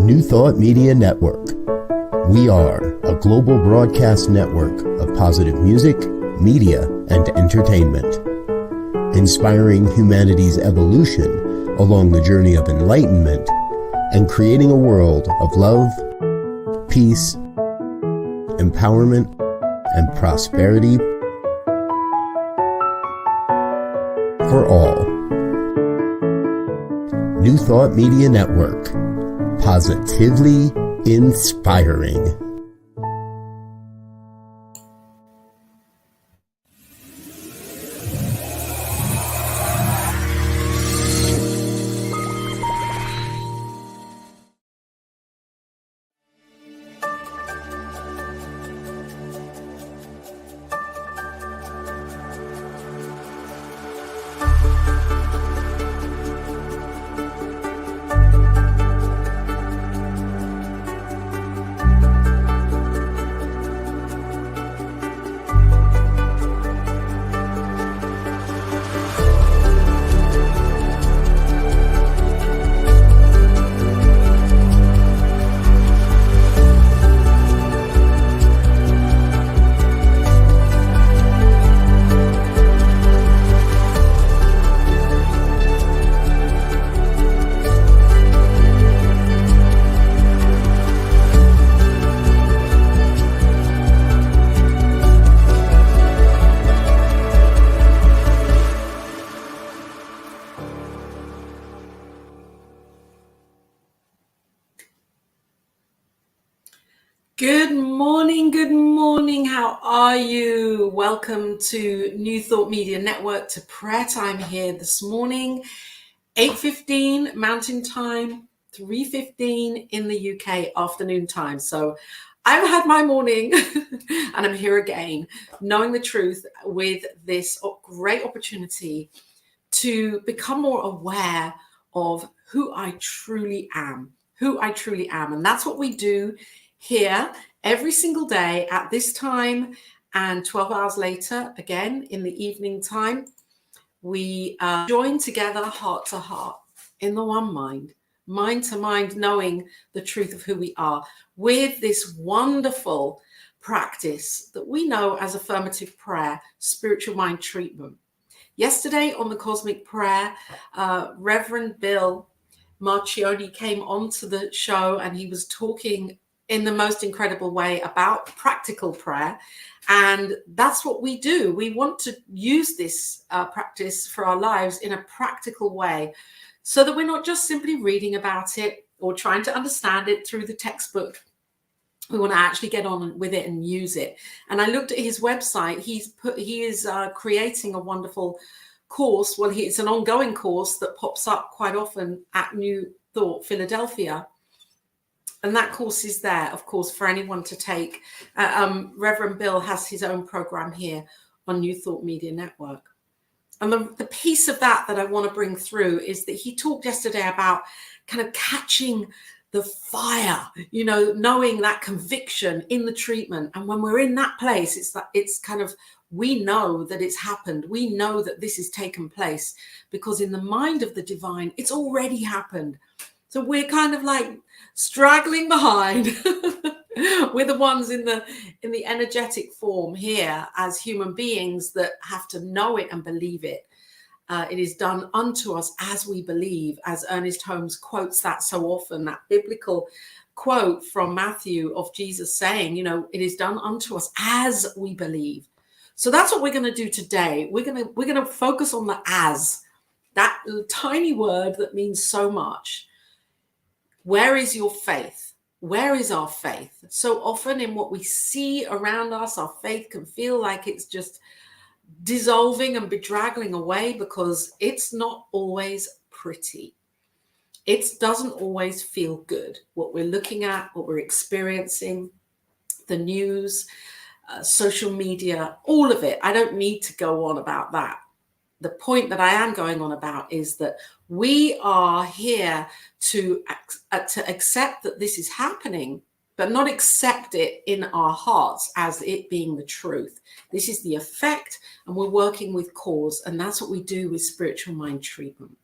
New Thought Media Network. We are a global broadcast network of positive music, media, and entertainment, inspiring humanity's evolution along the journey of enlightenment and creating a world of love, peace, empowerment, and prosperity for all. New Thought Media Network. Positively inspiring. Good morning. How are you? Welcome to New Thought Media Network, to prayer time here this morning, 8:15 Mountain Time, 3:15 in the UK afternoon time. So I've had my morning and I'm here again, knowing the truth with this great opportunity to become more aware of who I truly am, And that's what we do here every single day at this time, and 12 hours later, again in the evening time, we join together heart to heart in the one mind to mind, knowing the truth of who we are with this wonderful practice that we know as affirmative prayer, spiritual mind treatment. Yesterday on the Cosmic Prayer, Reverend Bill Marcioni came onto the show and he was talking in the most incredible way about practical prayer. And that's what we do. We want to use this practice for our lives in a practical way so that we're not just simply reading about it or trying to understand it through the textbook. We want to actually get on with it and use it. And I looked at his website. He is creating a wonderful course. Well, it's an ongoing course that pops up quite often at New Thought Philadelphia. And that course is there, of course, for anyone to take. Reverend Bill has his own program here on New Thought Media Network. And the piece of that I want to bring through is that he talked yesterday about kind of catching the fire, knowing that conviction in the treatment. And when we're in that place, it's kind of, we know that it's happened. We know that this has taken place because in the mind of the divine, it's already happened. So we're kind of like straggling behind. We're the ones in the energetic form here as human beings that have to know it and believe it. It is done unto us as we believe, as Ernest Holmes quotes that so often, that biblical quote from Matthew of Jesus saying, it is done unto us as we believe. So that's what we're going to do today. We're going to focus on the as, that tiny word that means so much. Where is your faith? Where is our faith? So often in what we see around us, our faith can feel like it's just dissolving and bedraggling away because it's not always pretty. It doesn't always feel good. What we're looking at, what we're experiencing, the news, social media, all of it. I don't need to go on about that. The point that I am going on about is that we are here to accept that this is happening, but not accept it in our hearts as it being the truth. This is the effect, and we're working with cause, and that's what we do with spiritual mind treatment.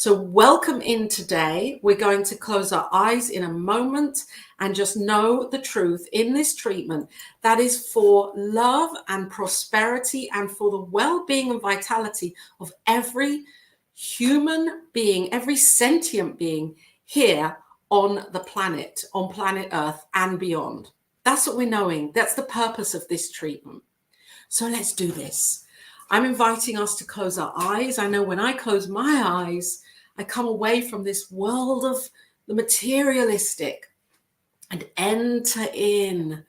So welcome in today. We're going to close our eyes in a moment and just know the truth in this treatment that is for love and prosperity and for the well-being and vitality of every human being, every sentient being here on the planet, on planet Earth and beyond. That's what we're knowing. That's the purpose of this treatment. So let's do this. I'm inviting us to close our eyes. I know when I close my eyes, I come away from this world of the materialistic and enter in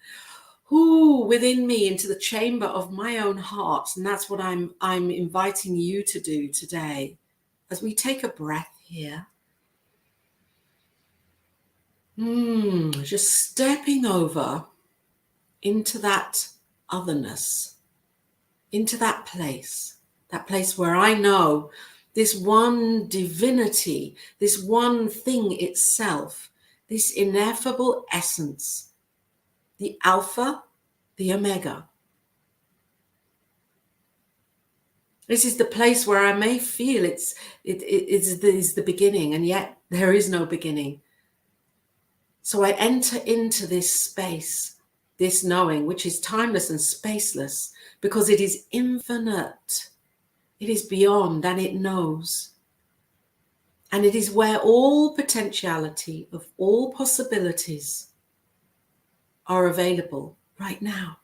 within me into the chamber of my own heart. And that's what I'm inviting you to do today as we take a breath here. Just stepping over into that otherness, into that place where I know this one divinity, this one thing itself, this ineffable essence, the Alpha, the Omega. This is the place where I may feel it is the beginning, and yet there is no beginning. So I enter into this space, this knowing, which is timeless and spaceless, because it is infinite. It is beyond, and it knows. And it is where all potentiality of all possibilities are available right now.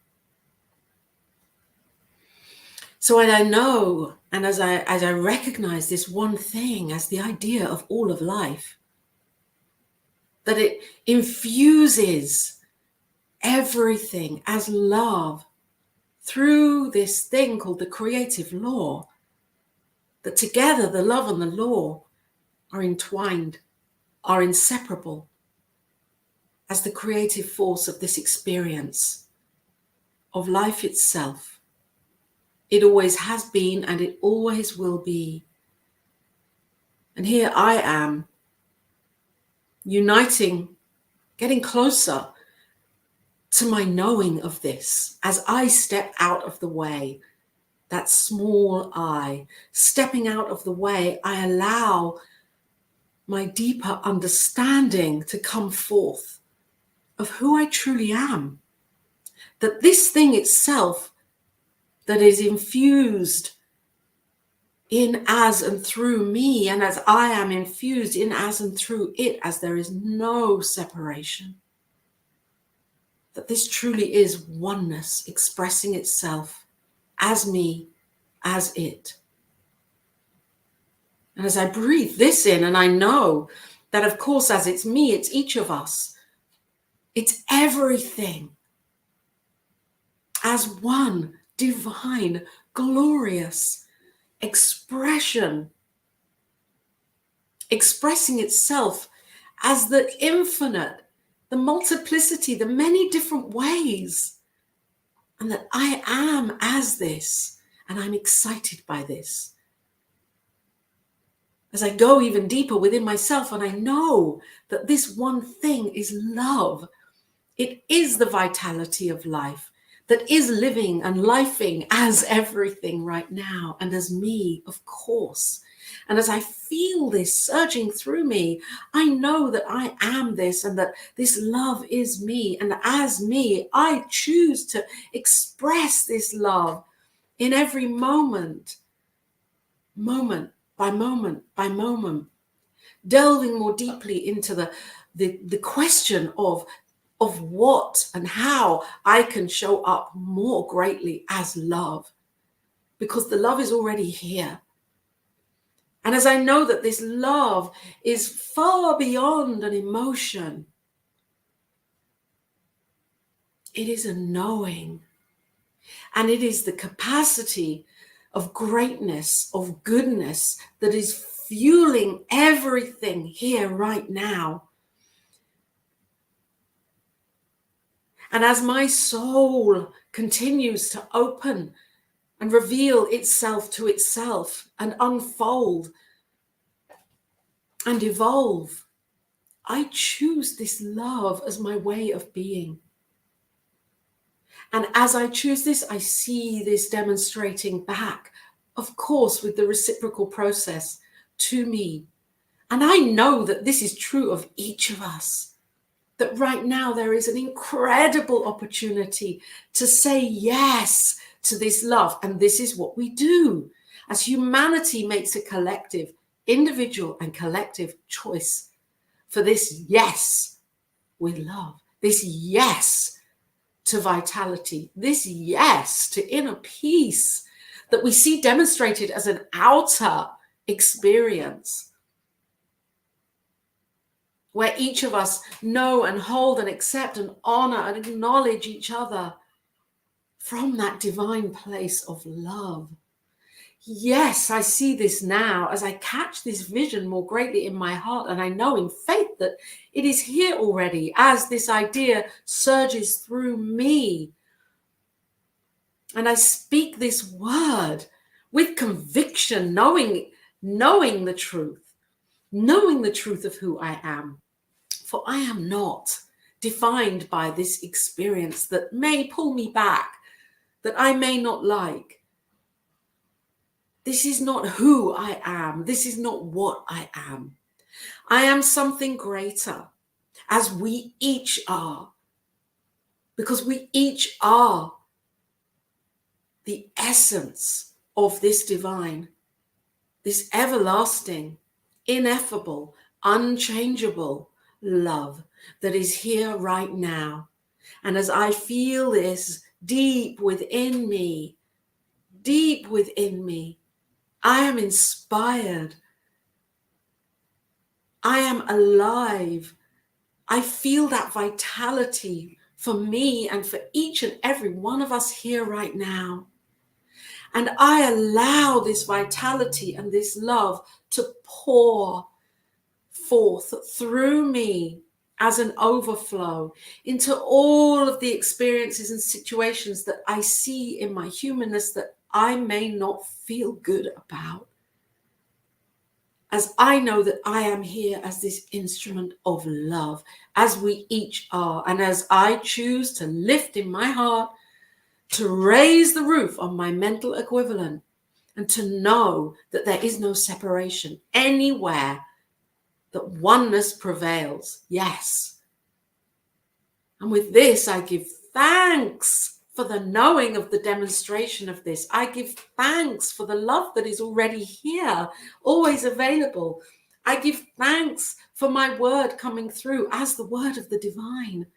So I know, and as I recognize this one thing as the idea of all of life, that it infuses everything as love through this thing called the creative law, that together the love and the law are entwined, are inseparable as the creative force of this experience of life itself. It always has been and it always will be. And here I am, uniting, getting closer to my knowing of this as I step out of the way, that small I, stepping out of the way, I allow my deeper understanding to come forth of who I truly am. That this thing itself that is infused in, as, and through me, and as I am infused in, as, and through it, as there is no separation. That this truly is oneness expressing itself as me, as it. And as I breathe this in, and I know that, of course, as it's me, it's each of us, it's everything as one divine, glorious expression, expressing itself as the infinite, the multiplicity, the many different ways, and that I am as this, and I'm excited by this. As I go even deeper within myself, and I know that this one thing is love. It is the vitality of life that is living and lifing as everything right now, and as me, of course. And as I feel this surging through me, I know that I am this, and that this love is me. And as me, I choose to express this love in every moment, moment by moment by moment, delving more deeply into the question of what and how I can show up more greatly as love, because the love is already here. And as I know that this love is far beyond an emotion, it is a knowing, and it is the capacity of greatness, of goodness that is fueling everything here right now. And as my soul continues to open and reveal itself to itself and unfold and evolve, I choose this love as my way of being. And as I choose this, I see this demonstrating back, of course, with the reciprocal process to me And I know that this is true of each of us, that right now there is an incredible opportunity to say yes to this love. And this is what we do. As humanity makes a collective, individual and collective choice for this yes with love, this yes to vitality, this yes to inner peace that we see demonstrated as an outer experience, where each of us know and hold and accept and honor and acknowledge each other from that divine place of love. Yes, I see this now as I catch this vision more greatly in my heart, and I know in faith that it is here already as this idea surges through me. And I speak this word with conviction, knowing the truth of who I am. For I am not defined by this experience that may pull me back, that I may not like. This is not who I am. This is not what I am. I am something greater, as we each are, because we each are the essence of this divine, this everlasting, ineffable, unchangeable love that is here right now. And as I feel this deep within me, I am inspired. I am alive. I feel that vitality for me and for each and every one of us here right now. And I allow this vitality and this love to pour forth through me as an overflow into all of the experiences and situations that I see in my humanness that I may not feel good about. As I know that I am here as this instrument of love, as we each are, and as I choose to lift in my heart, to raise the roof on my mental equivalent, and to know that there is no separation anywhere, that oneness prevails. Yes. And with this, I give thanks for the knowing of the demonstration of this. I give thanks for the love that is already here, always available. I give thanks for my word coming through as the word of the divine.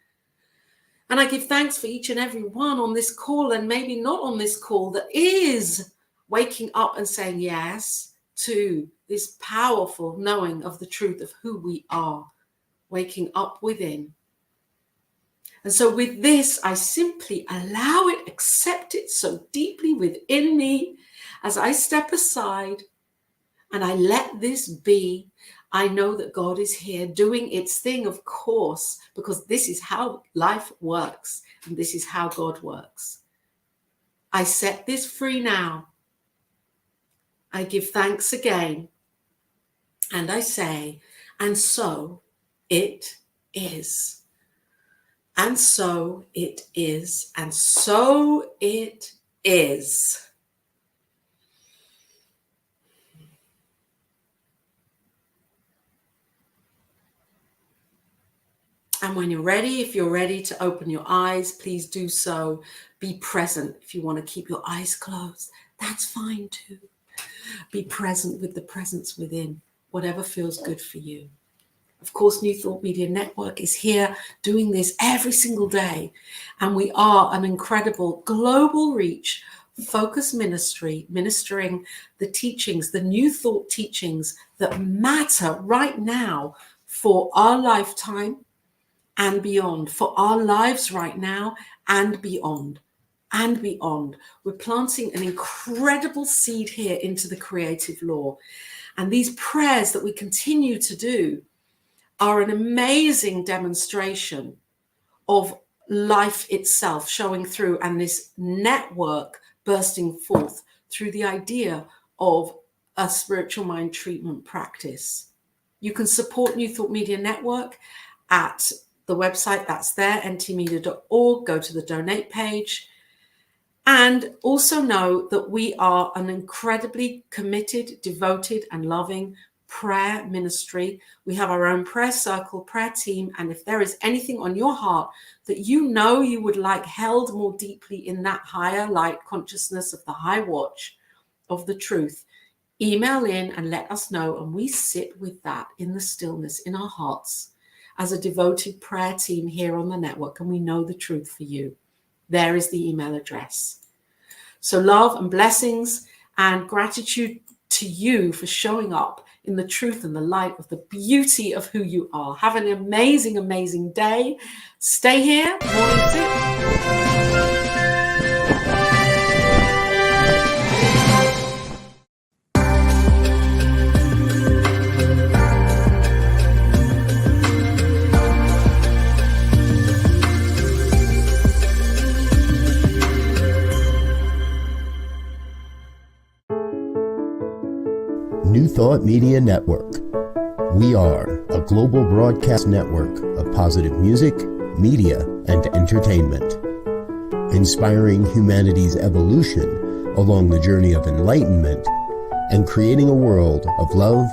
And I give thanks for each and every one on this call, and maybe not on this call, that is waking up and saying yes to this powerful knowing of the truth of who we are, waking up within. And so with this, I simply allow it, accept it so deeply within me as I step aside and I let this be. I know that God is here doing its thing, of course, because this is how life works and this is how God works. I set this free now. I give thanks again. And I say, and so it is. And so it is. And so it is. And when you're ready, if you're ready to open your eyes, please do so. Be present. If you want to keep your eyes closed, that's fine too. Be present with the presence within, whatever feels good for you. Of course, New Thought Media Network is here doing this every single day. And we are an incredible global reach, focus ministry, ministering the teachings, the New Thought teachings that matter right now for our lifetime and beyond, for our lives right now and beyond. And beyond. We're planting an incredible seed here into the creative law. And these prayers that we continue to do are an amazing demonstration of life itself showing through, and this network bursting forth through the idea of a spiritual mind treatment practice. You can support New Thought Media Network at the website that's there, ntmedia.org. Go to the donate page. And also know that we are an incredibly committed, devoted, and loving prayer ministry. We have our own prayer circle, prayer team. And if there is anything on your heart that you know you would like held more deeply in that higher light consciousness of the high watch of the truth, email in and let us know. And we sit with that in the stillness in our hearts as a devoted prayer team here on the network. And we know the truth for you. There is the email address. So love and blessings and gratitude to you for showing up in the truth and the light of the beauty of who you are. Have an amazing, amazing day. Stay here. Morning tip. New Thought Media Network. We are a global broadcast network of positive music, media, and entertainment, inspiring humanity's evolution along the journey of enlightenment and creating a world of love,